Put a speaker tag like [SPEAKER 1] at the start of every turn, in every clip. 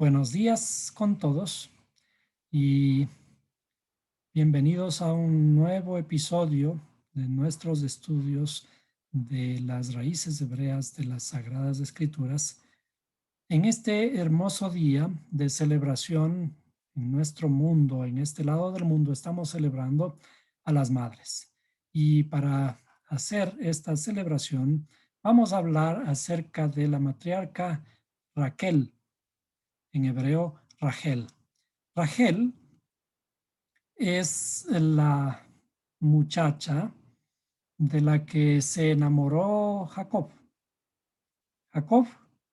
[SPEAKER 1] Buenos días con todos y bienvenidos a un nuevo episodio de nuestros estudios de las raíces hebreas de las Sagradas Escrituras. En este hermoso día de celebración en nuestro mundo, en este lado del mundo, estamos celebrando a las madres. Y para hacer esta celebración, vamos a hablar acerca de la matriarca Raquel, en hebreo Rachel. Rachel es la muchacha de la que se enamoró Jacob. Jacob,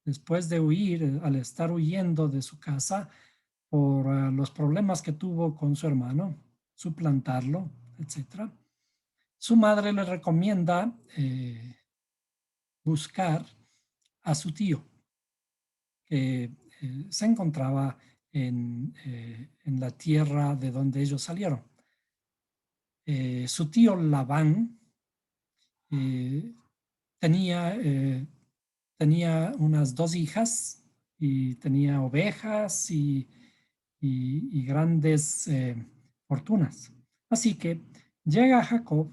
[SPEAKER 1] después de huir, al estar huyendo de su casa por los problemas que tuvo con su hermano, suplantarlo, etc., su madre le recomienda buscar a su tío, que se encontraba en la tierra de donde ellos salieron. Su tío Labán eh, tenía, tenía unas 2 hijas y tenía ovejas y grandes fortunas. Así que llega Jacob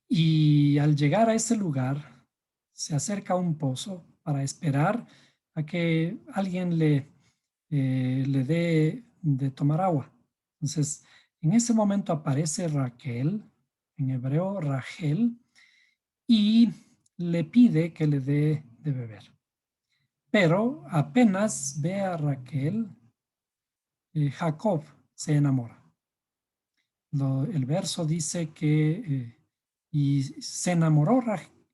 [SPEAKER 1] y al llegar a ese lugar se acerca a un pozo para esperar a que alguien le dé de tomar agua. Entonces, en ese momento aparece Raquel, en hebreo Rachel, y le pide que le dé de beber. Pero apenas ve a Raquel, Jacob se enamora. El verso dice que y se enamoró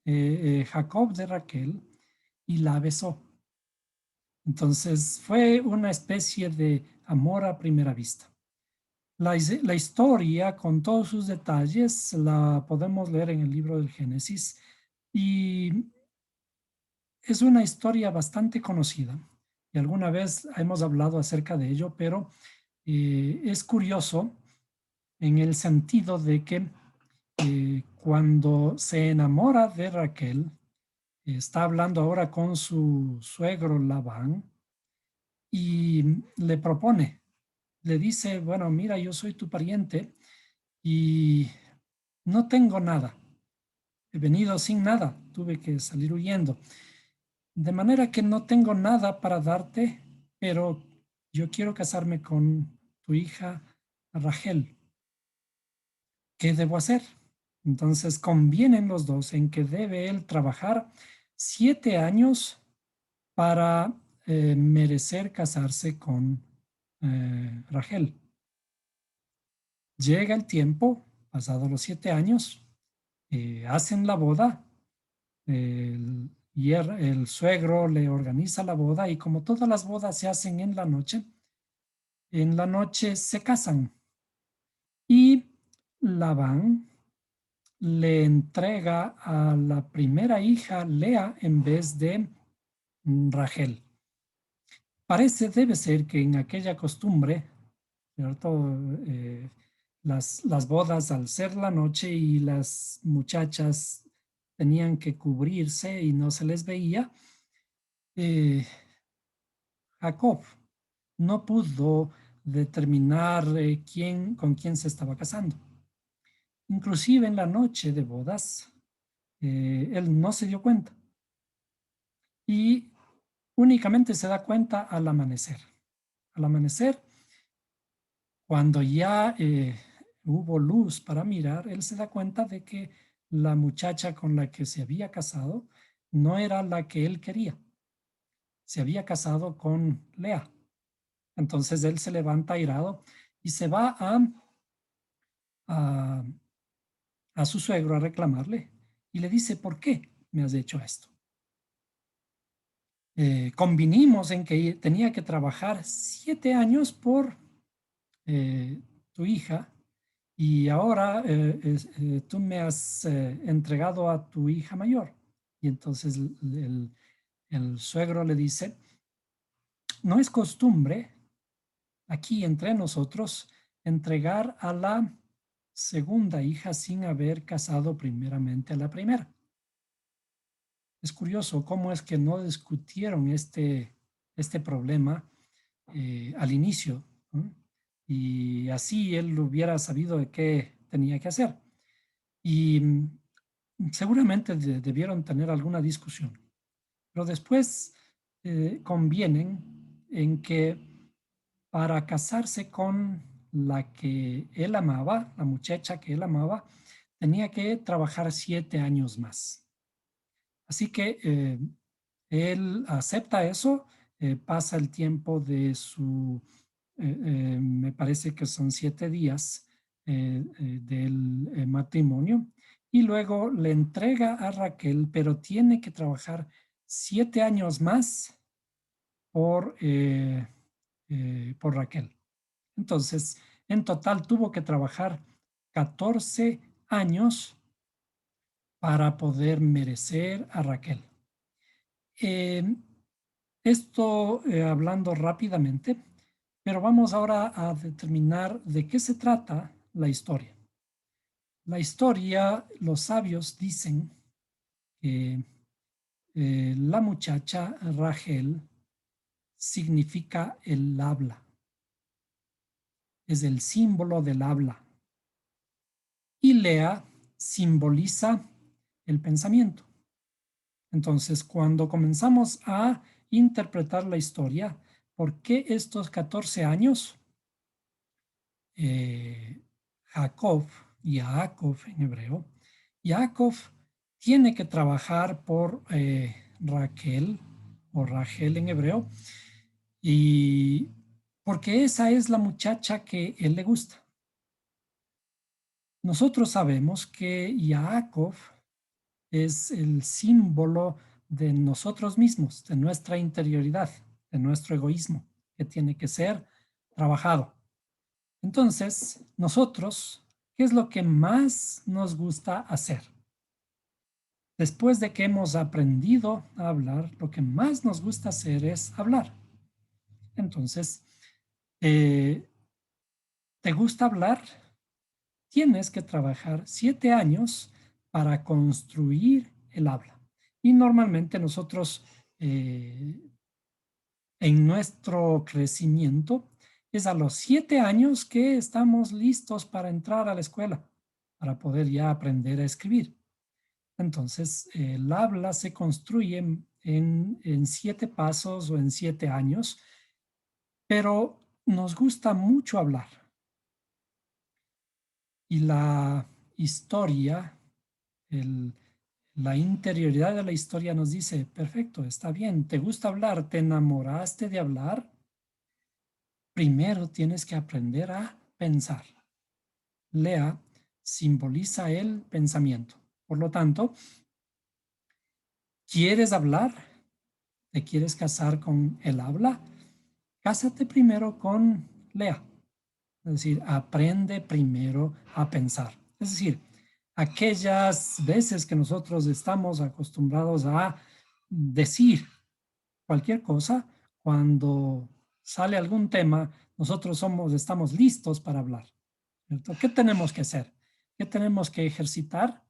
[SPEAKER 1] Jacob de Raquel y la besó. Entonces fue una especie de amor a primera vista. La historia con todos sus detalles la podemos leer en el libro del Génesis y es una historia bastante conocida y alguna vez hemos hablado acerca de ello, pero es curioso en el sentido de que cuando se enamora de Raquel, está hablando ahora con su suegro Labán y le propone, le dice, bueno, mira, yo soy tu pariente y no tengo nada, he venido sin nada, tuve que salir huyendo. De manera que no tengo nada para darte, pero yo quiero casarme con tu hija Rachel. ¿Qué debo hacer? Entonces convienen los dos en que debe él trabajar 7 años para merecer casarse con Rachel. Llega el tiempo, pasados los 7 años, hacen la boda, el suegro le organiza la boda y como todas las bodas se hacen en la noche se casan y Labán le entrega a la primera hija Lea en vez de Rachel. Debe ser que en aquella costumbre, ¿cierto? Las bodas al ser la noche y las muchachas tenían que cubrirse y no se les veía, eh, Jacob no pudo determinar con quién se estaba casando. Inclusive en la noche de bodas, él no se dio cuenta y únicamente se da cuenta al amanecer. Al amanecer, cuando ya hubo luz para mirar, él se da cuenta de que la muchacha con la que se había casado no era la que él quería. Se había casado con Lea. Entonces él se levanta airado y se va a, a su suegro a reclamarle y le dice, ¿por qué me has hecho esto? Convinimos en que tenía que trabajar 7 años por eh, tu hija y ahora tú me has entregado a tu hija mayor. Y entonces el suegro le dice, no es costumbre aquí entre nosotros entregar a la segunda hija sin haber casado primeramente a la primera. Es curioso cómo es que no discutieron este problema al inicio, ¿no? Y así él hubiera sabido de qué tenía que hacer. Y seguramente debieron tener alguna discusión, pero después convienen en que para casarse con la que él amaba, la muchacha que él amaba, tenía que trabajar 7 años más. Así que él acepta eso, pasa el tiempo de su, me parece que son 7 días del matrimonio, y luego le entrega a Raquel, pero tiene que trabajar 7 años más por Raquel. Entonces, en total tuvo que trabajar 14 años para poder merecer a Raquel. Esto hablando rápidamente, pero vamos ahora a determinar de qué se trata la historia. La historia, los sabios dicen que la muchacha Rachel significa el habla, es el símbolo del habla. Y Lea simboliza el pensamiento. Entonces, cuando comenzamos a interpretar la historia, ¿por qué estos 14 años? Jacob, Jacob en hebreo, Jacob tiene que trabajar por Raquel o Rachel en hebreo, y porque esa es la muchacha que él le gusta. Nosotros sabemos que Jacob es el símbolo de nosotros mismos, de nuestra interioridad, de nuestro egoísmo, que tiene que ser trabajado. Entonces, nosotros, ¿qué es lo que más nos gusta hacer? Después de que hemos aprendido a hablar, lo que más nos gusta hacer es hablar. Entonces, ¿te gusta hablar? Tienes que trabajar 7 años para construir el habla. Y normalmente nosotros en nuestro crecimiento es a los 7 años que estamos listos para entrar a la escuela, para poder ya aprender a escribir. Entonces, el habla se construye en 7 pasos o en 7 años, pero nos gusta mucho hablar. Y la historia, la interioridad de la historia nos dice, perfecto, está bien, ¿te gusta hablar? ¿Te enamoraste de hablar? Primero tienes que aprender a pensar. Lea simboliza el pensamiento. Por lo tanto, ¿quieres hablar? ¿Te quieres casar con el habla? Cásate primero con Lea. Es decir, aprende primero a pensar. Es decir, aquellas veces que nosotros estamos acostumbrados a decir cualquier cosa, cuando sale algún tema, nosotros estamos listos para hablar, ¿cierto? ¿Qué tenemos que hacer? ¿Qué tenemos que ejercitar?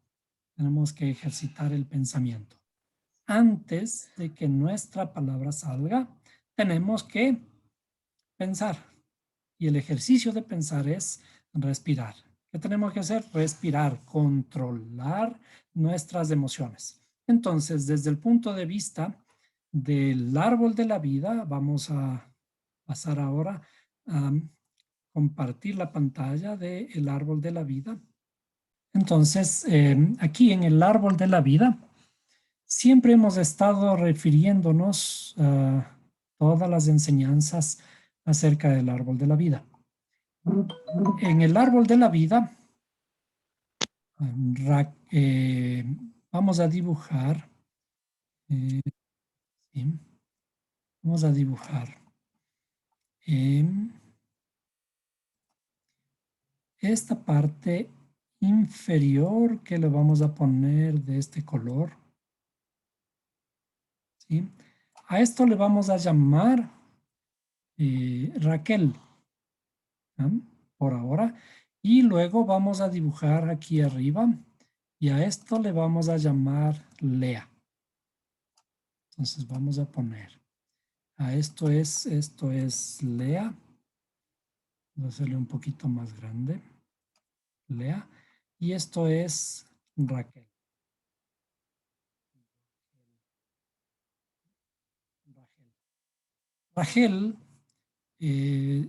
[SPEAKER 1] Tenemos que ejercitar el pensamiento. Antes de que nuestra palabra salga, tenemos que pensar. Y el ejercicio de pensar es respirar. ¿Qué tenemos que hacer? Respirar, controlar nuestras emociones. Entonces, desde el punto de vista del árbol de la vida, vamos a pasar ahora a compartir la pantalla del árbol de la vida. Entonces, aquí en el árbol de la vida, siempre hemos estado refiriéndonos a todas las enseñanzas acerca del árbol de la vida. En el árbol de la vida, vamos a dibujar, ¿sí? Vamos a dibujar esta parte inferior que le vamos a poner de este color, ¿sí? A esto le vamos a llamar Raquel, ¿no? Por ahora. Y luego vamos a dibujar aquí arriba y a esto le vamos a llamar Lea. Entonces vamos a poner Esto es Lea. Voy a hacerle un poquito más grande. Lea. Y esto es Raquel. Rachel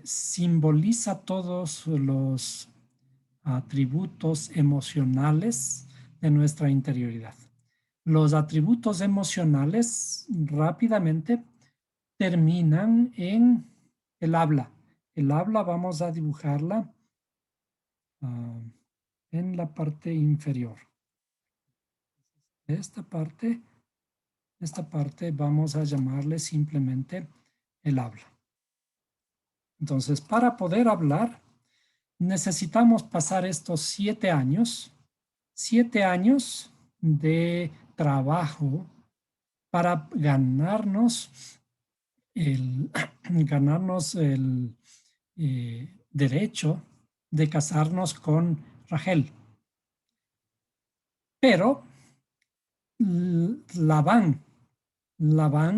[SPEAKER 1] simboliza todos los atributos emocionales de nuestra interioridad. Los atributos emocionales rápidamente terminan en el habla. El habla vamos a dibujarla en la parte inferior. Esta parte vamos a llamarle simplemente el habla. Entonces, para poder hablar, necesitamos pasar estos 7 años de trabajo para ganarnos el derecho de casarnos con Rachel. Pero Labán,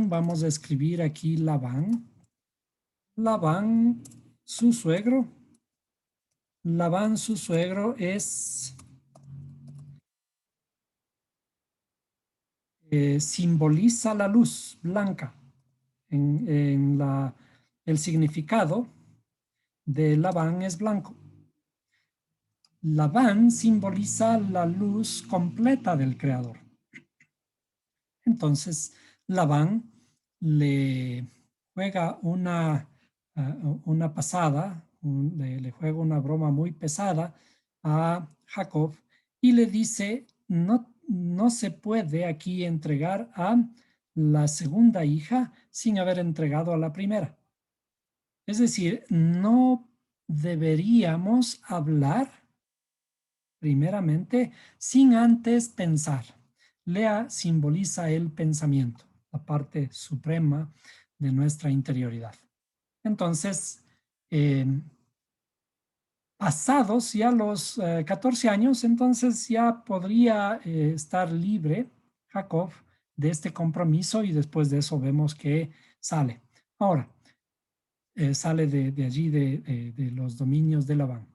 [SPEAKER 1] vamos a escribir aquí Labán, su suegro, su suegro simboliza la luz blanca. El significado de Labán es blanco. Labán simboliza la luz completa del Creador. Entonces, Labán le juega una pasada, le juega una broma muy pesada a Jacob y le dice, no se puede aquí entregar a la segunda hija sin haber entregado a la primera. Es decir, no deberíamos hablar primeramente sin antes pensar. Lea simboliza el pensamiento, la parte suprema de nuestra interioridad. Entonces, pasados ya los 14 años, entonces ya podría estar libre Jacob de este compromiso y después de eso vemos que sale. Ahora, sale de allí, de los dominios de Labán.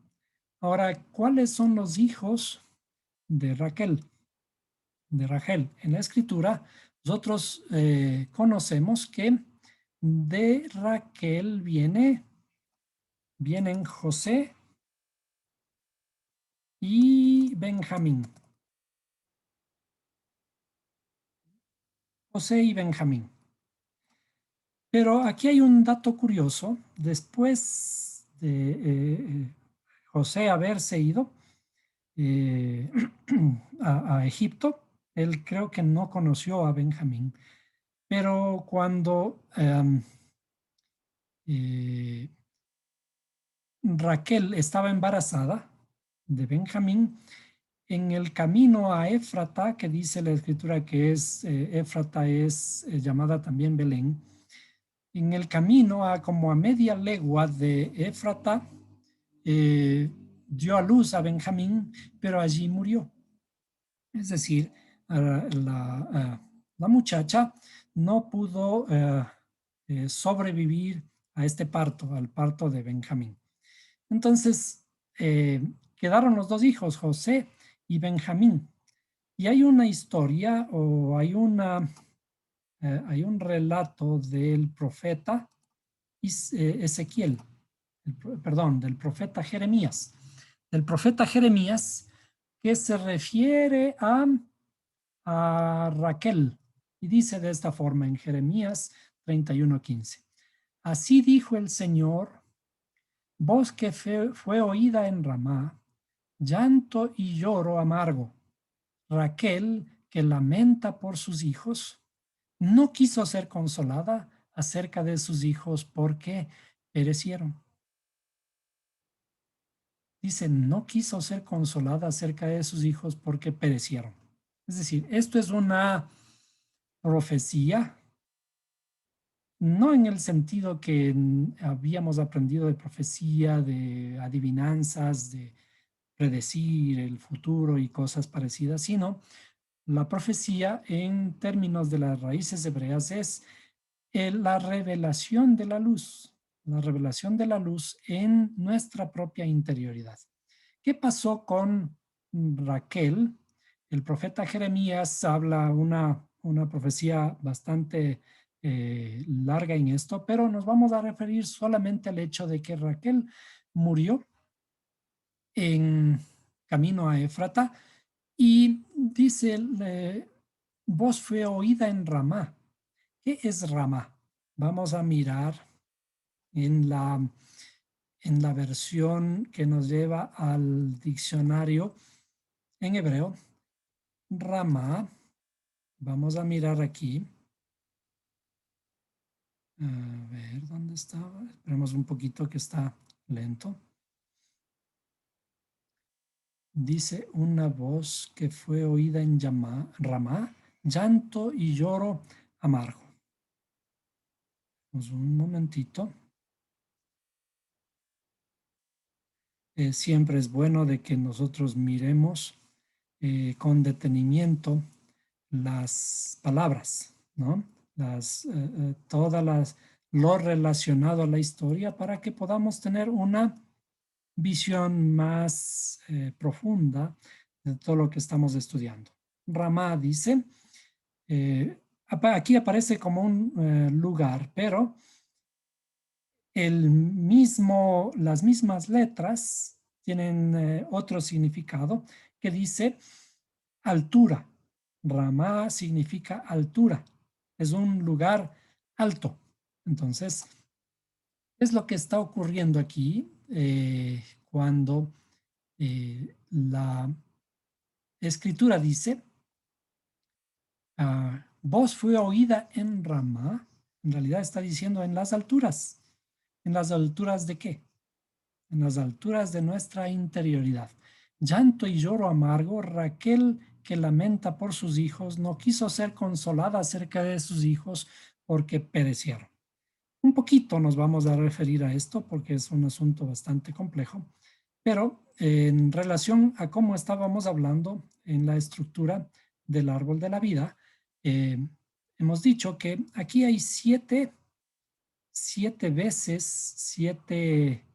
[SPEAKER 1] Ahora, ¿cuáles son los hijos de Raquel? En la escritura, nosotros conocemos que de Raquel vienen José y Benjamín. José y Benjamín. Pero aquí hay un dato curioso. Después de José haberse ido a Egipto, él creo que no conoció a Benjamín. Pero cuando Raquel estaba embarazada de Benjamín, en el camino a Éfrata, que dice la escritura que Éfrata es llamada también Belén, en el camino como a media legua de Éfrata, dio a luz a Benjamín, pero allí murió. Es decir, la muchacha no pudo sobrevivir a este parto, al parto de Benjamín. Entonces, quedaron los dos hijos, José y Benjamín. Y hay una historia o hay un relato del profeta Ezequiel, del profeta Jeremías. Del profeta Jeremías que se refiere a Raquel y dice de esta forma en Jeremías 31:15. Así dijo el Señor, voz que fue oída en Ramá, llanto y lloro amargo. Raquel, que lamenta por sus hijos, no quiso ser consolada acerca de sus hijos porque perecieron. Dice, no quiso ser consolada acerca de sus hijos porque perecieron. Es decir, esto es una profecía, no en el sentido que habíamos aprendido de profecía, de adivinanzas, de predecir el futuro y cosas parecidas, sino la profecía en términos de las raíces hebreas es la revelación de la luz en nuestra propia interioridad. ¿Qué pasó con Raquel? El profeta Jeremías habla una profecía bastante larga en esto, pero nos vamos a referir solamente al hecho de que Raquel murió en camino a Éfrata y dice, voz fue oída en Ramá. ¿Qué es Ramá? Vamos a mirar en la versión que nos lleva al diccionario en hebreo. Ramá, vamos a mirar aquí. A ver, ¿dónde estaba? Esperemos un poquito que está lento. Dice una voz que fue oída en Ramá, llanto y lloro amargo. Un momentito. Siempre es bueno de que nosotros miremos con detenimiento las palabras, ¿no? Lo relacionado a la historia para que podamos tener una visión más profunda de todo lo que estamos estudiando. Ramá dice, aquí aparece como un lugar, pero las mismas letras tienen otro significado que dice altura. Ramá significa altura. Es un lugar alto. Entonces, es lo que está ocurriendo aquí cuando la escritura dice, voz fue oída en Ramá. En realidad está diciendo en las alturas. ¿En las alturas de qué? En las alturas de nuestra interioridad. Llanto y lloro amargo, Raquel que lamenta por sus hijos, no quiso ser consolada acerca de sus hijos porque perecieron. Un poquito nos vamos a referir a esto porque es un asunto bastante complejo, pero en relación a cómo estábamos hablando en la estructura del árbol de la vida, hemos dicho que aquí hay siete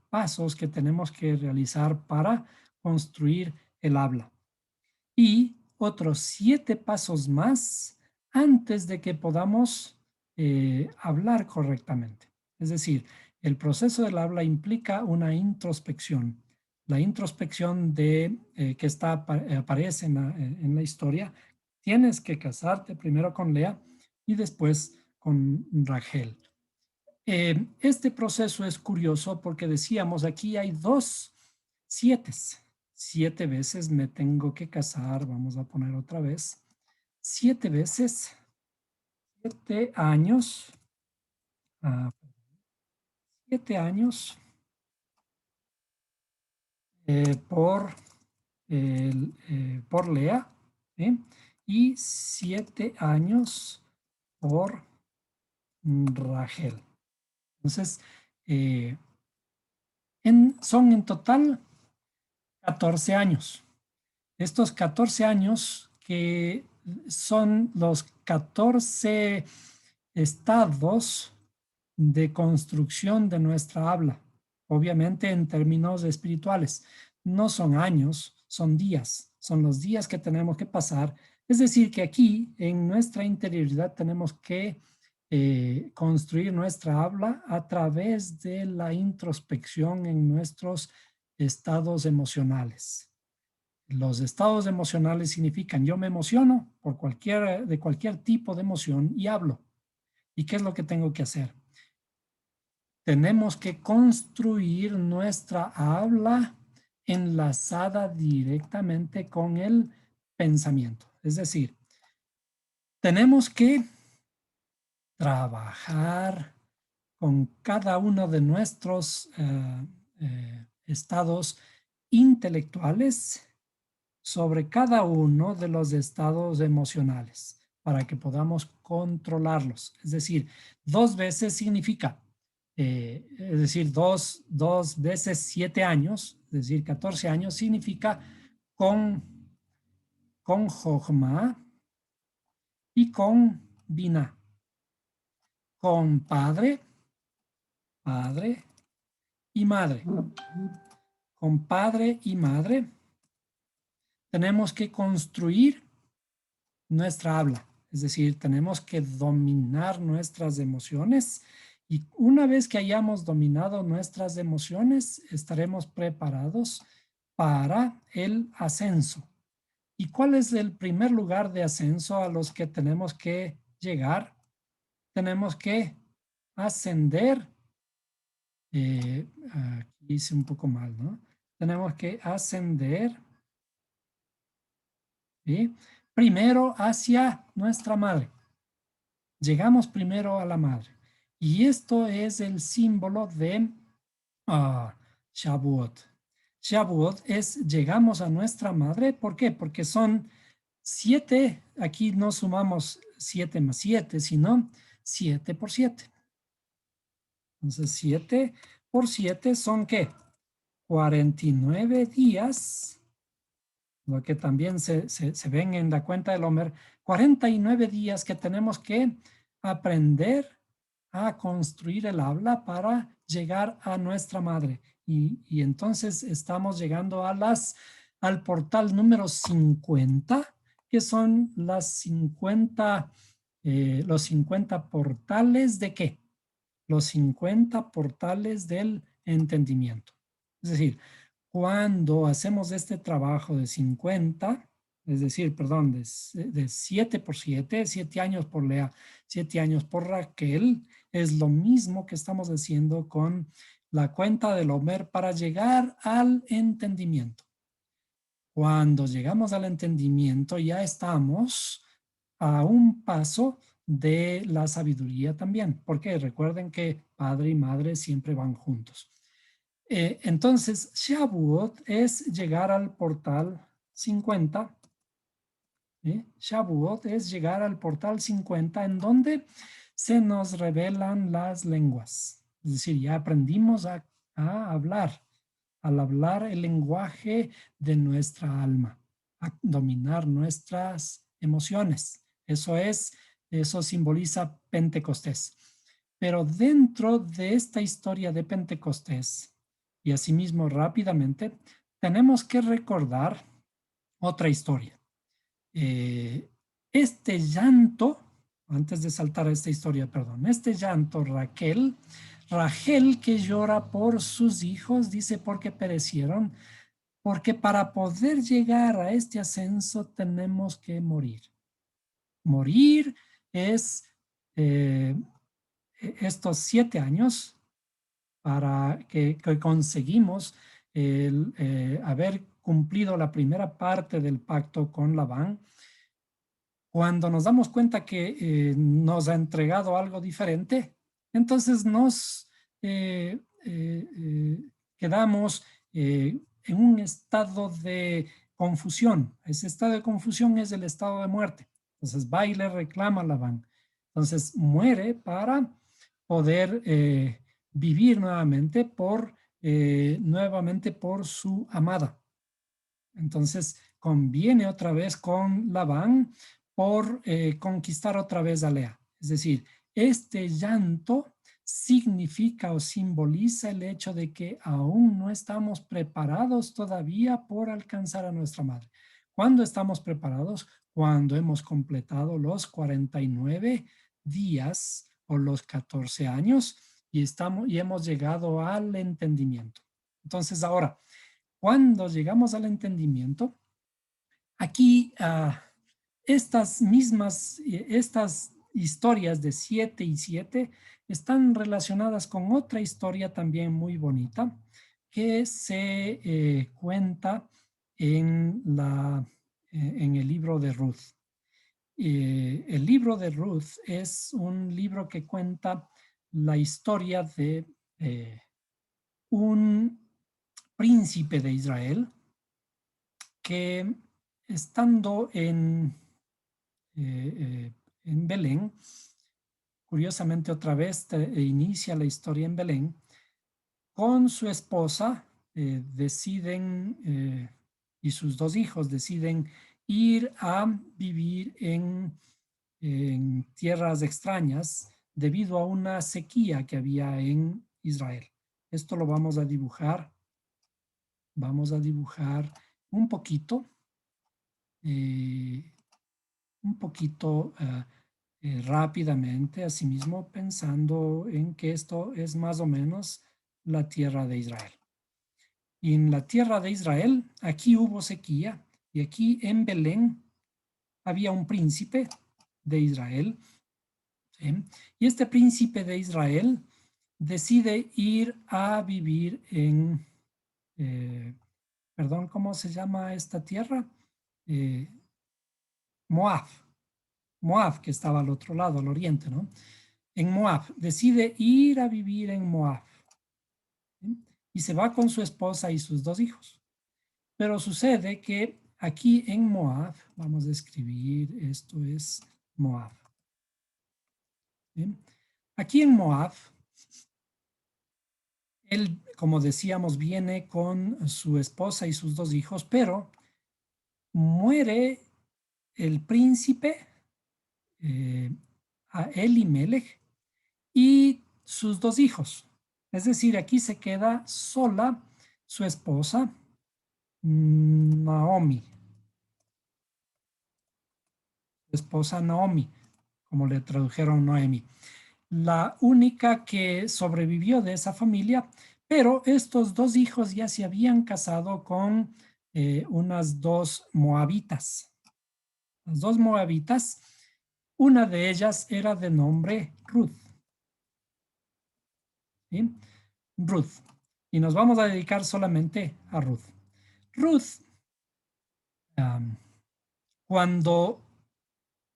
[SPEAKER 1] pasos que tenemos que realizar para construir el habla. Y otros 7 pasos más antes de que podamos hablar correctamente. Es decir, el proceso del habla implica una introspección. La introspección que aparece en la historia, tienes que casarte primero con Lea y después con Rachel. Este proceso es curioso porque decíamos aquí hay 7. 7 veces me tengo que casar, vamos a poner otra vez. 7 veces, 7 años, 7 años por Lea, ¿sí? Y 7 años por Rachel. Entonces, son en total 14 años. Estos 14 años que son los 14 estados de construcción de nuestra habla, obviamente en términos espirituales. No son años, son días, son los días que tenemos que pasar. Es decir, que aquí en nuestra interioridad tenemos que construir nuestra habla a través de la introspección en nuestros estados emocionales. Los estados emocionales significan yo me emociono de cualquier tipo de emoción y hablo. ¿Y qué es lo que tengo que hacer? Tenemos que construir nuestra habla enlazada directamente con el pensamiento. Es decir, tenemos que trabajar con cada uno de nuestros estados intelectuales sobre cada uno de los estados emocionales para que podamos controlarlos. Es decir, 2 veces significa, es decir, dos veces 7 años, es decir, 14 años, significa con Jochma y con Binah. con padre, padre y madre. Con padre y madre tenemos que construir nuestra habla. Es decir, tenemos que dominar nuestras emociones y una vez que hayamos dominado nuestras emociones, estaremos preparados para el ascenso. ¿Y cuál es el primer lugar de ascenso a los que tenemos que llegar? Tenemos que ascender. Aquí hice un poco mal, ¿no? Tenemos que ascender, ¿sí? Primero hacia nuestra madre. Llegamos primero a la madre. Y esto es el símbolo de Shavuot. Shavuot es llegamos a nuestra madre. ¿Por qué? Porque son 7, aquí no sumamos 7 más 7, sino 7 por 7. Entonces 7 por 7 son ¿qué? 49 días, lo que también se ven en la cuenta del Homer, 49 días que tenemos que aprender a construir el habla para llegar a nuestra madre. Y entonces estamos llegando al portal número 50, que son los 50 portales ¿de qué? Los 50 portales del entendimiento. Es decir, cuando hacemos este trabajo de 50, es decir, perdón, de 7 por 7, 7 años por Lea, 7 años por Raquel, es lo mismo que estamos haciendo con la cuenta del Homer para llegar al entendimiento. Cuando llegamos al entendimiento ya estamos a un paso de la sabiduría también, porque recuerden que padre y madre siempre van juntos. Entonces, Shavuot es llegar al portal 50. Shavuot es llegar al portal 50 en donde se nos revelan las lenguas. Es decir, ya aprendimos a hablar, al hablar el lenguaje de nuestra alma, a dominar nuestras emociones. Eso simboliza Pentecostés. Pero dentro de esta historia de Pentecostés, y asimismo rápidamente, tenemos que recordar otra historia. Este llanto, antes de saltar a esta historia, perdón, este llanto, Rachel que llora por sus hijos, dice porque perecieron, porque para poder llegar a este ascenso tenemos que morir. Morir es estos 7 años para que conseguimos haber cumplido la primera parte del pacto con Labán. Cuando nos damos cuenta que nos ha entregado algo diferente, entonces nos quedamos en un estado de confusión. Ese estado de confusión es el estado de muerte. Entonces va y le reclama a Labán. Entonces muere para poder vivir nuevamente por su amada. Entonces conviene otra vez con Labán por conquistar otra vez a Lea. Es decir, este llanto significa o simboliza el hecho de que aún no estamos preparados todavía por alcanzar a nuestra madre. ¿Cuándo estamos preparados? Cuando hemos completado los 49 días o los 14 años y hemos llegado al entendimiento. Entonces ahora, cuando llegamos al entendimiento, aquí estas historias de 7 y 7 están relacionadas con otra historia también muy bonita que se cuenta en el libro de Ruth. El libro de Ruth es un libro que cuenta la historia de un príncipe de Israel que estando en Belén, curiosamente otra vez inicia la historia en Belén, con su esposa y sus 2 hijos deciden ir a vivir en tierras extrañas debido a una sequía que había en Israel. Esto lo vamos a dibujar. Vamos a dibujar un poquito, eh, rápidamente, asimismo pensando en que esto es más o menos la tierra de Israel. Y en la tierra de Israel, aquí hubo sequía, y aquí en Belén había un príncipe de Israel, ¿sí? Y este príncipe de Israel decide ir a vivir en, perdón, ¿cómo se llama esta tierra? Eh, Moab. Moab, que estaba al otro lado, al oriente, ¿no? En Moab, decide ir a vivir en Moab, ¿sí? Y se va con su esposa y sus 2 hijos. Pero sucede que aquí en Moab, vamos a escribir, esto es Moab, ¿sí? Aquí en Moab, él, como decíamos, viene con su esposa y sus 2 hijos, pero muere el príncipe, a Elimelech, y sus 2 hijos. Es decir, aquí se queda sola su esposa, Naomi, su esposa Naomi, como le tradujeron Noemi, la única que sobrevivió de esa familia, pero estos 2 hijos ya se habían casado con unas 2 moabitas. Las 2 moabitas, una de ellas era de nombre Ruth, ¿sí? Ruth. Y nos vamos a dedicar solamente a Ruth. Ruth, cuando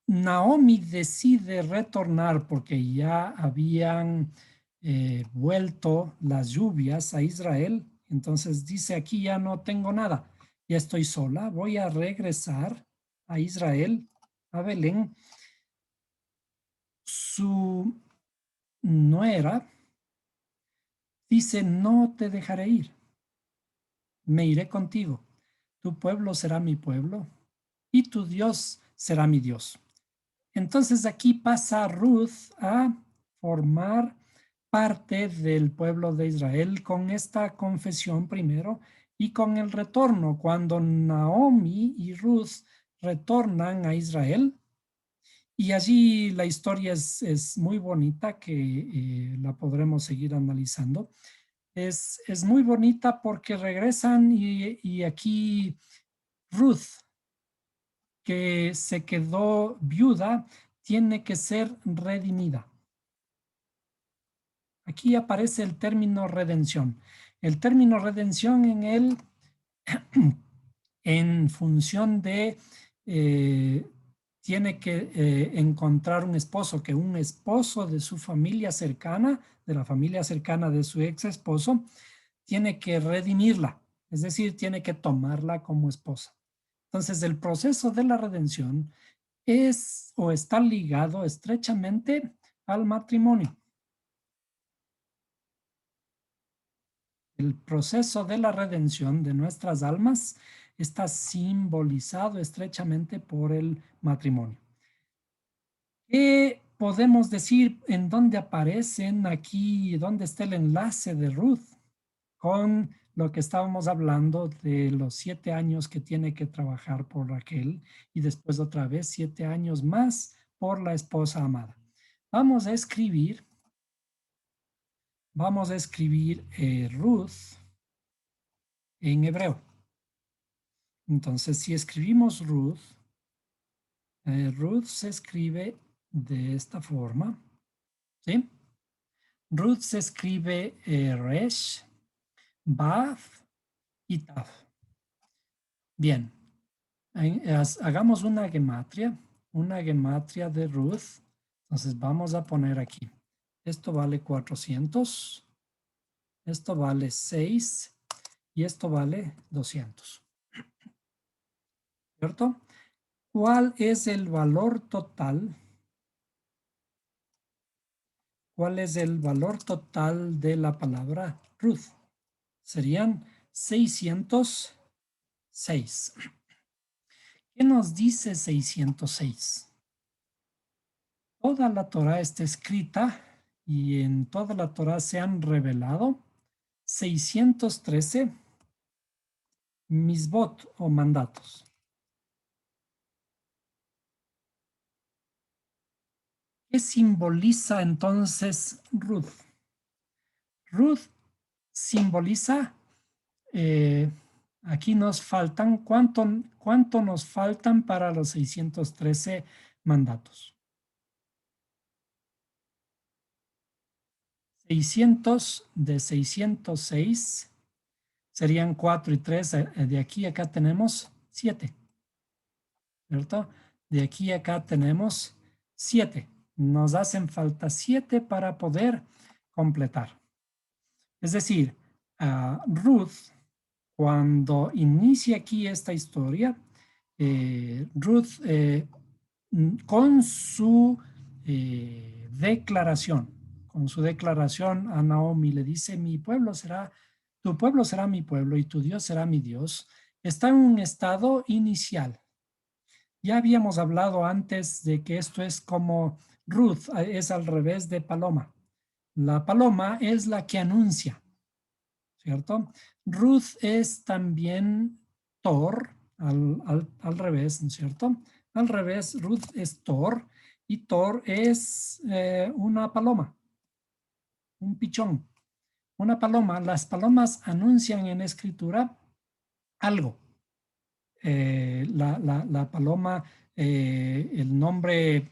[SPEAKER 1] Naomi decide retornar porque ya habían vuelto las lluvias a Israel, entonces dice, aquí ya no tengo nada, ya estoy sola, voy a regresar a Israel, a Belén. Su nuera dice, no te dejaré ir, me iré contigo, tu pueblo será mi pueblo y tu Dios será mi Dios. Entonces aquí pasa Ruth a formar parte del pueblo de Israel con esta confesión primero y con el retorno. Cuando Naomi y Ruth retornan a Israel, y allí la historia es muy bonita, que la podremos seguir analizando. Es muy bonita porque regresan y aquí Ruth, que se quedó viuda, tiene que ser redimida. Aquí aparece el término redención. El término redención en función de tiene que encontrar un esposo, que un esposo de su familia cercana, de la familia cercana de su ex esposo, tiene que redimirla, es decir, tiene que tomarla como esposa. Entonces, el proceso de la redención es o está ligado estrechamente al matrimonio. El proceso de la redención de nuestras almas está simbolizado estrechamente por el matrimonio. ¿Qué podemos decir en dónde aparecen aquí, dónde está el enlace de Ruth con lo que estábamos hablando de los 7 años que tiene que trabajar por Raquel y después otra vez 7 años más por la esposa amada? Vamos a escribir, Ruth en hebreo. Entonces, si escribimos Ruth, Ruth se escribe de esta forma, ¿sí? Ruth se escribe Resh, Baf y Taf. Bien, hagamos una gematria de Ruth. Entonces vamos a poner aquí. Esto vale 400, esto vale 6 y esto vale 200. ¿Cierto? ¿Cuál es el valor total? ¿Cuál es el valor total de la palabra Ruth? Serían 606. ¿Qué nos dice 606? toda la Torá está escrita y en toda la Torá se han revelado 613 misbot o mandatos. ¿Qué simboliza entonces Ruth? Ruth simboliza, aquí nos faltan, ¿cuánto nos faltan para los 613 mandatos? 600 de 606 serían 4 y 3. De aquí a acá tenemos 7, ¿cierto? De aquí a acá tenemos 7. Nos hacen falta 7 para poder completar. Es decir, Ruth, cuando inicia aquí esta historia, Ruth con su declaración a Naomi le dice, tu pueblo será mi pueblo y tu Dios será mi Dios, está en un estado inicial. Ya habíamos hablado antes de que esto es como Ruth, es al revés de Paloma. La paloma es la que anuncia, ¿cierto? Ruth es también Thor, al revés, ¿no es cierto? Al revés, Ruth es Thor y Thor es una paloma, un pichón, una paloma. Las palomas anuncian en escritura algo. La paloma, el nombre,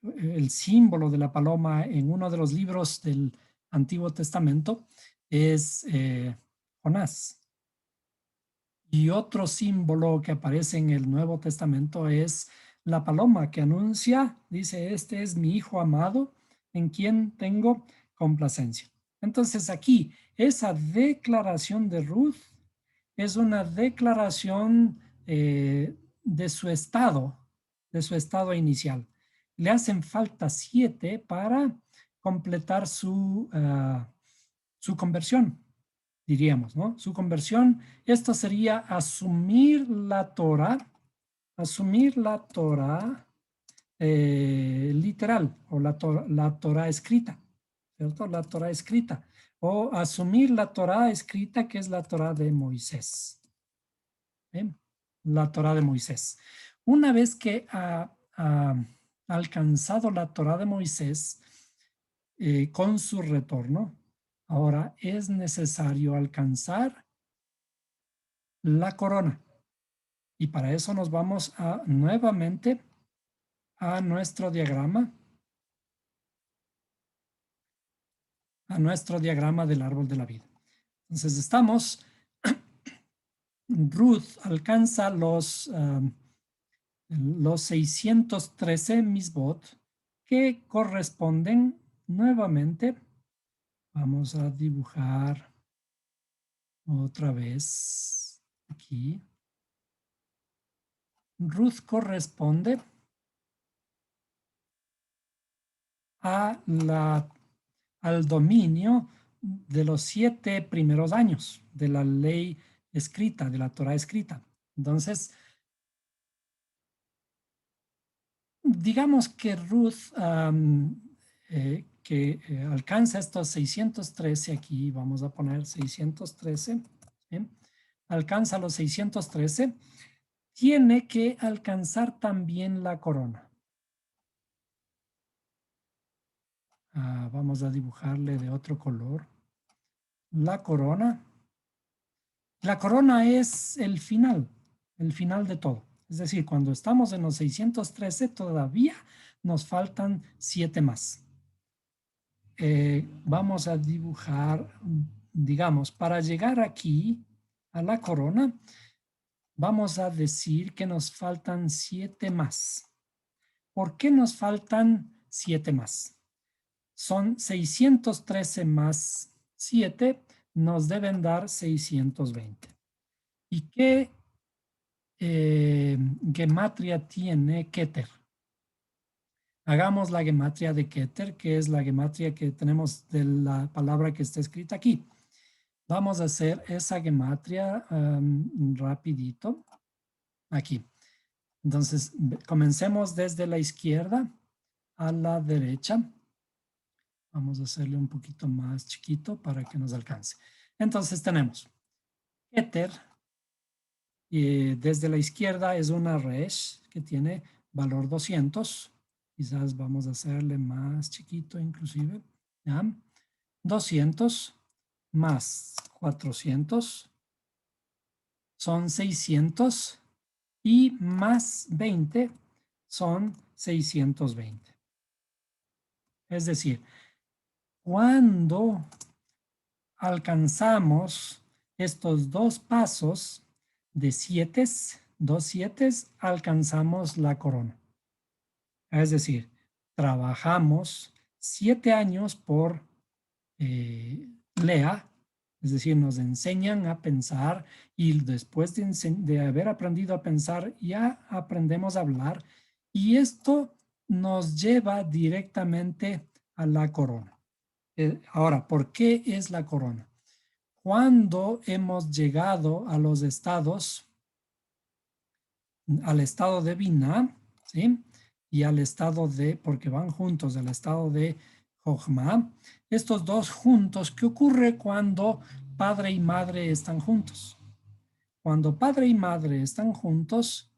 [SPEAKER 1] el símbolo de la paloma en uno de los libros del Antiguo Testamento es Jonás. Y otro símbolo que aparece en el Nuevo Testamento es la paloma que anuncia, dice, este es mi hijo amado en quien tengo complacencia. Entonces aquí, esa declaración de Ruth es una declaración de su estado inicial. Le hacen falta 7 para completar su conversión, diríamos, ¿no? Su conversión, esto sería asumir la Torah literal o la Torah escrita, ¿cierto? La Torah escrita o asumir la Torah escrita que es la Torah de Moisés. ¿Bien? La Torah de Moisés. Una vez que ha alcanzado la Torah de Moisés con su retorno, ahora es necesario alcanzar la corona. Y para eso nos vamos nuevamente a nuestro diagrama del árbol de la vida. Entonces estamos, Ruth alcanza los 613 misbot que corresponden nuevamente. Vamos a dibujar otra vez aquí. Ruth corresponde al dominio de los 7 primeros años de la ley escrita, de la Torah escrita. Entonces, digamos que Ruth alcanza estos 613 aquí, vamos a poner 613, ¿bien? Alcanza los 613, tiene que alcanzar también la corona. Vamos a dibujarle de otro color. La corona es el final de todo. Es decir, cuando estamos en los 613, todavía nos faltan 7 más. Vamos a dibujar, digamos, para llegar aquí a la corona, vamos a decir que nos faltan 7 más. ¿Por qué nos faltan 7 más? Son 613 más 7, nos deben dar 620. ¿Y qué gematria tiene Keter? Hagamos la gematria de Keter, que es la gematria que tenemos de la palabra que está escrita aquí. Vamos a hacer esa gematria rapidito aquí. Entonces, comencemos desde la izquierda a la derecha. Vamos a hacerle un poquito más chiquito para que nos alcance. Entonces tenemos Keter, desde la izquierda es una res que tiene valor 200. Quizás vamos a hacerle más chiquito inclusive. ¿Ya? 200 más 400 son 600 y más 20 son 620. Es decir, cuando alcanzamos estos dos pasos de 7, 2 7, alcanzamos la corona. Es decir, trabajamos 7 años por Lea, es decir, nos enseñan a pensar y después de haber aprendido a pensar ya aprendemos a hablar y esto nos lleva directamente a la corona. Ahora, ¿por qué es la corona? Cuando hemos llegado a los estados, al estado de Binah, ¿sí? Y al estado de, porque van juntos, al estado de Jochma, estos dos juntos, ¿qué ocurre cuando padre y madre están juntos? Cuando padre y madre están juntos,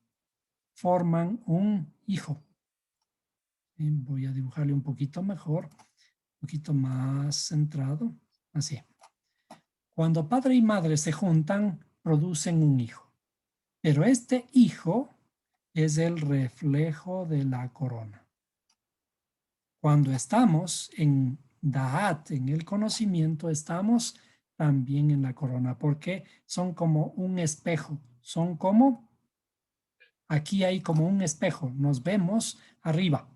[SPEAKER 1] forman un hijo. Voy a dibujarle un poquito mejor, un poquito más centrado, así. Cuando padre y madre se juntan, producen un hijo. Pero este hijo es el reflejo de la corona. Cuando estamos en Da'at, en el conocimiento, estamos también en la corona, porque son como un espejo, son como, aquí hay como un espejo, nos vemos arriba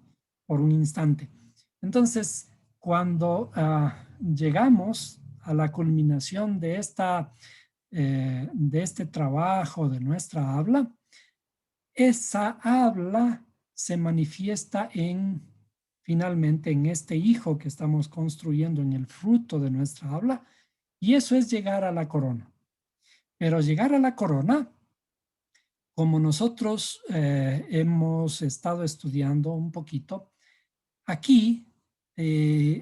[SPEAKER 1] por un instante. Entonces, cuando llegamos a la culminación de este trabajo, de nuestra habla, esa habla se manifiesta finalmente en este hijo que estamos construyendo, en el fruto de nuestra habla, y eso es llegar a la corona. Pero llegar a la corona, como nosotros hemos estado estudiando un poquito, aquí,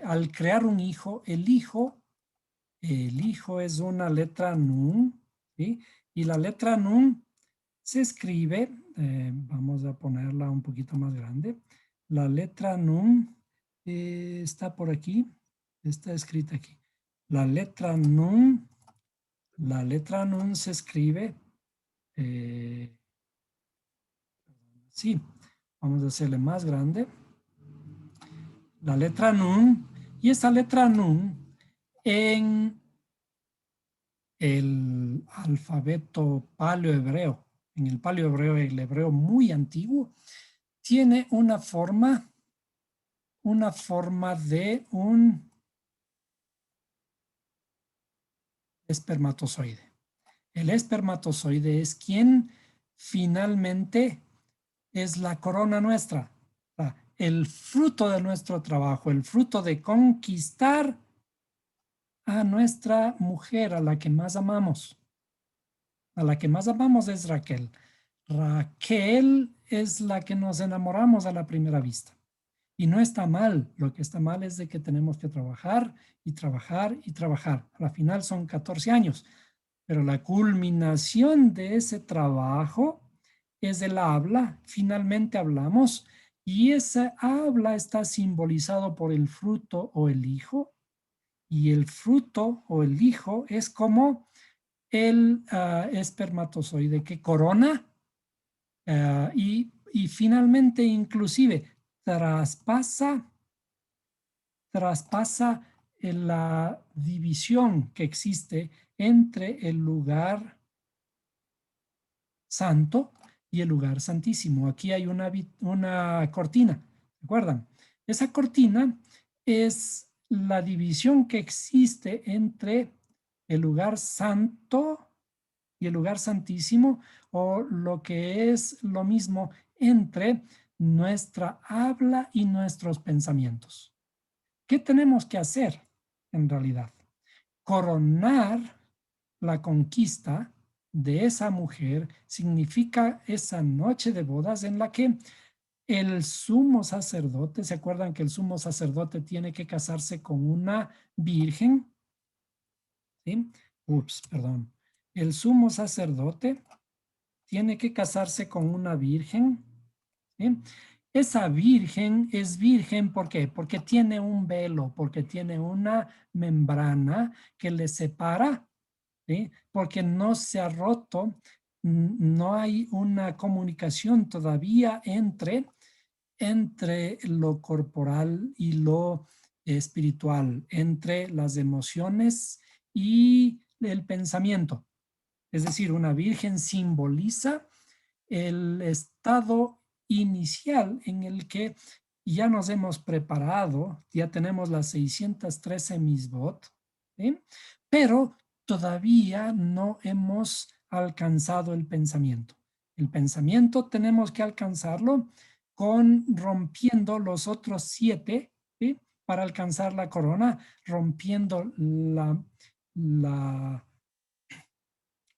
[SPEAKER 1] al crear un hijo, el hijo es una letra Nun, ¿sí? Y la letra Nun se escribe, vamos a ponerla un poquito más grande, la letra Nun está por aquí, está escrita aquí. La letra Nun se escribe, sí, vamos a hacerle más grande. La letra Nun, y esa letra Nun en el alfabeto paleohebreo, en el paleohebreo, el hebreo muy antiguo, tiene una forma de un espermatozoide. El espermatozoide es quien finalmente es la corona nuestra, el fruto de nuestro trabajo, el fruto de conquistar a nuestra mujer, a la que más amamos. A la que más amamos es Raquel. Raquel es la que nos enamoramos a la primera vista. Y no está mal, lo que está mal es de que tenemos que trabajar y trabajar y trabajar. A la final son 14 años, pero la culminación de ese trabajo es el habla. Finalmente hablamos y esa habla está simbolizado por el fruto o el hijo y el fruto o el hijo es como el espermatozoide que corona y finalmente inclusive traspasa la división que existe entre el lugar santo y el lugar santísimo. Aquí hay una cortina, ¿recuerdan? Esa cortina es la división que existe entre el lugar santo y el lugar santísimo, o lo que es lo mismo entre nuestra habla y nuestros pensamientos. ¿Qué tenemos que hacer en realidad? Coronar la conquista de esa mujer significa esa noche de bodas en la que El sumo sacerdote, ¿se acuerdan que el sumo sacerdote tiene que casarse con una virgen? ¿Sí? Ups, perdón. El sumo sacerdote tiene que casarse con una virgen. ¿Sí? Esa virgen es virgen, ¿por qué? Porque tiene un velo, porque tiene una membrana que le separa, ¿sí? Porque no se ha roto, no hay una comunicación todavía entre lo corporal y lo espiritual, entre las emociones y el pensamiento. Es decir, una virgen simboliza el estado inicial en el que ya nos hemos preparado, ya tenemos las 613 misbot, ¿sí? Pero todavía no hemos alcanzado el pensamiento. El pensamiento tenemos que alcanzarlo con rompiendo los otros 7, ¿sí? Para alcanzar la corona, rompiendo la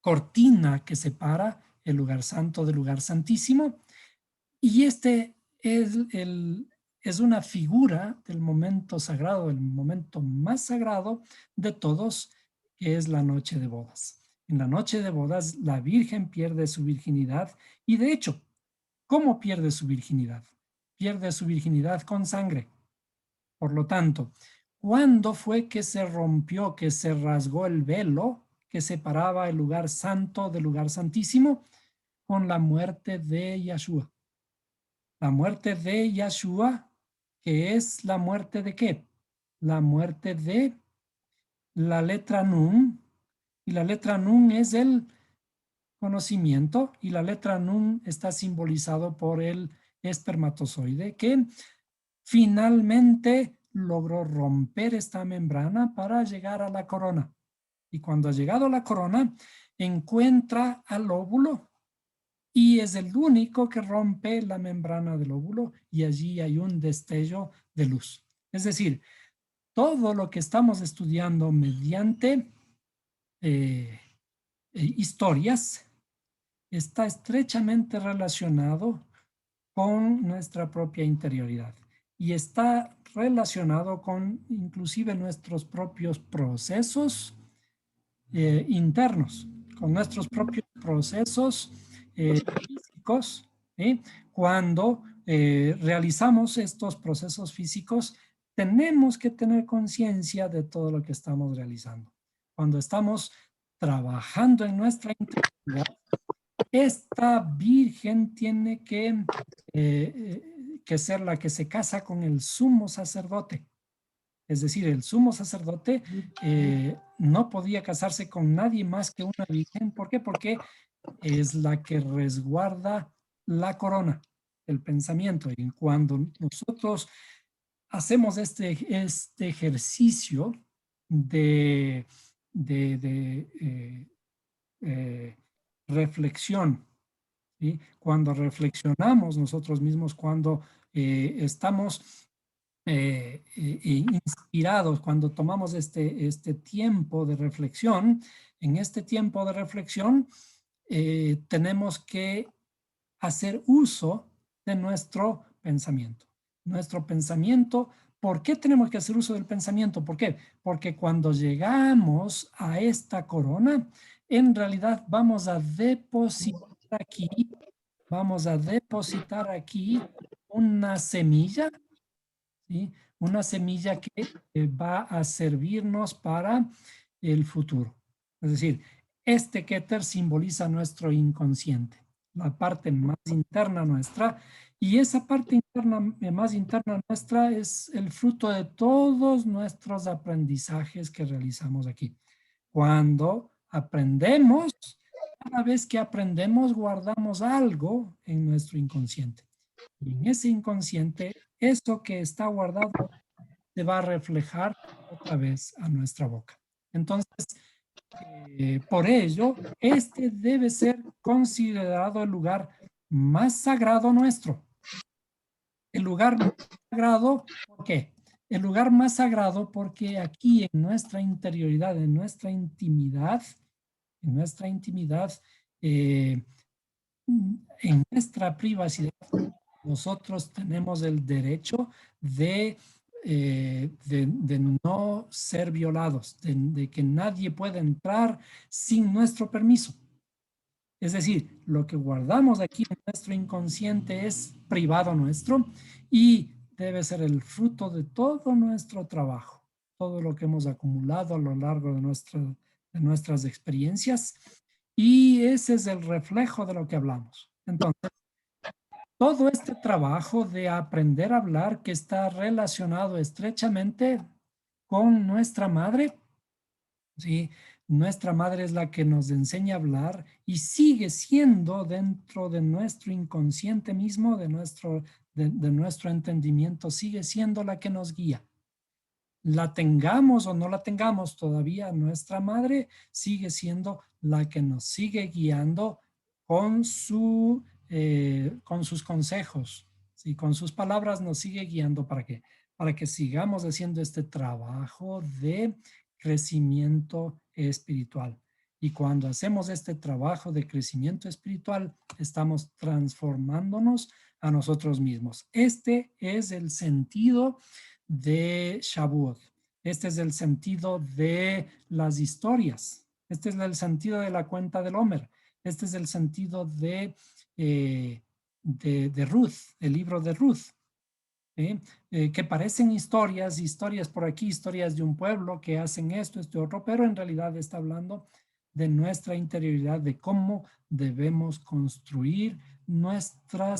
[SPEAKER 1] cortina que separa el lugar santo del lugar santísimo. Y este es una figura del momento sagrado, el momento más sagrado de todos, que es la noche de bodas. En la noche de bodas, la Virgen pierde su virginidad y de hecho, ¿cómo pierde su virginidad? Pierde su virginidad con sangre. Por lo tanto, ¿cuándo fue que se rompió, que se rasgó el velo que separaba el lugar santo del lugar santísimo? Con la muerte de Yahshua. La muerte de Yahshua, que es la muerte de qué? La muerte de la letra Nun, y la letra Nun es el conocimiento, y la letra Nun está simbolizado por el espermatozoide, que finalmente logró romper esta membrana para llegar a la corona. Y cuando ha llegado a la corona, encuentra al óvulo y es el único que rompe la membrana del óvulo y allí hay un destello de luz. Es decir, todo lo que estamos estudiando mediante historias está estrechamente relacionado con nuestra propia interioridad y está relacionado con inclusive nuestros propios procesos internos, con nuestros propios procesos físicos. ¿Sí? Cuando realizamos estos procesos físicos, tenemos que tener conciencia de todo lo que estamos realizando. Cuando estamos trabajando en nuestra integridad, esta virgen tiene que ser la que se casa con el sumo sacerdote. Es decir, el sumo sacerdote no podía casarse con nadie más que una virgen. ¿Por qué? Porque es la que resguarda la corona, el pensamiento. Y cuando nosotros hacemos este ejercicio de, de reflexión, ¿sí? Cuando reflexionamos nosotros mismos, cuando estamos inspirados, cuando tomamos este tiempo de reflexión, en este tiempo de reflexión tenemos que hacer uso de nuestro pensamiento. Nuestro pensamiento, ¿por qué tenemos que hacer uso del pensamiento? ¿Por qué? Porque cuando llegamos a esta corona, en realidad vamos a depositar aquí una semilla, ¿sí? Una semilla que va a servirnos para el futuro. Es decir, este Keter simboliza nuestro inconsciente, la parte más interna nuestra, y esa parte interna, más interna nuestra es el fruto de todos nuestros aprendizajes que realizamos aquí. Cuando aprendemos, cada vez que aprendemos, guardamos algo en nuestro inconsciente. Y en ese inconsciente, eso que está guardado se va a reflejar otra vez a nuestra boca. Entonces, por ello, este debe ser considerado el lugar más sagrado nuestro. El lugar más sagrado, ¿por qué? El lugar más sagrado porque aquí en nuestra interioridad, en nuestra intimidad, en nuestra privacidad, nosotros tenemos el derecho de no ser violados, de que nadie puede entrar sin nuestro permiso. Es decir, lo que guardamos aquí en nuestro inconsciente es privado nuestro y debe ser el fruto de todo nuestro trabajo, todo lo que hemos acumulado a lo largo de nuestras experiencias, y ese es el reflejo de lo que hablamos. Entonces, todo este trabajo de aprender a hablar, que está relacionado estrechamente con nuestra madre, ¿sí? Nuestra madre es la que nos enseña a hablar y sigue siendo dentro de nuestro inconsciente mismo, de nuestro entendimiento, sigue siendo la que nos guía. La tengamos o no la tengamos todavía, nuestra madre sigue siendo la que nos sigue guiando con, con sus consejos, ¿sí? Con sus palabras nos sigue guiando. ¿Para qué? Para que sigamos haciendo este trabajo de crecimiento espiritual. Y cuando hacemos este trabajo de crecimiento espiritual, estamos transformándonos a nosotros mismos. Este es el sentido de Shavuot. Este es el sentido de las historias. Este es el sentido de la cuenta del Homer. Este es el sentido de Ruth, el libro de Ruth. ¿Sí? Que parecen historias, historias por aquí, historias de un pueblo que hacen esto, esto, otro, pero en realidad está hablando de nuestra interioridad, de cómo debemos construir nuestra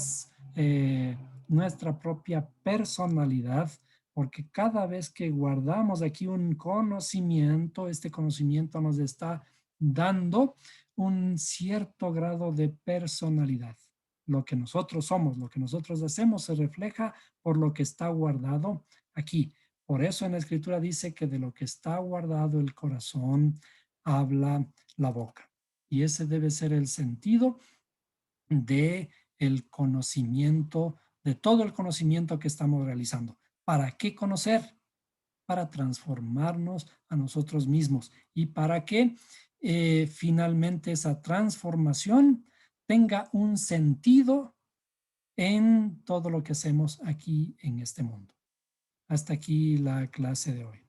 [SPEAKER 1] propia personalidad, porque cada vez que guardamos aquí un conocimiento, este conocimiento nos está dando un cierto grado de personalidad. Lo que nosotros somos, lo que nosotros hacemos se refleja por lo que está guardado aquí. Por eso en la escritura dice que de lo que está guardado el corazón habla la boca. Y ese debe ser el sentido de el conocimiento, de todo el conocimiento que estamos realizando. ¿Para qué conocer? Para transformarnos a nosotros mismos y para que finalmente esa transformación tenga un sentido en todo lo que hacemos aquí en este mundo. Hasta aquí la clase de hoy.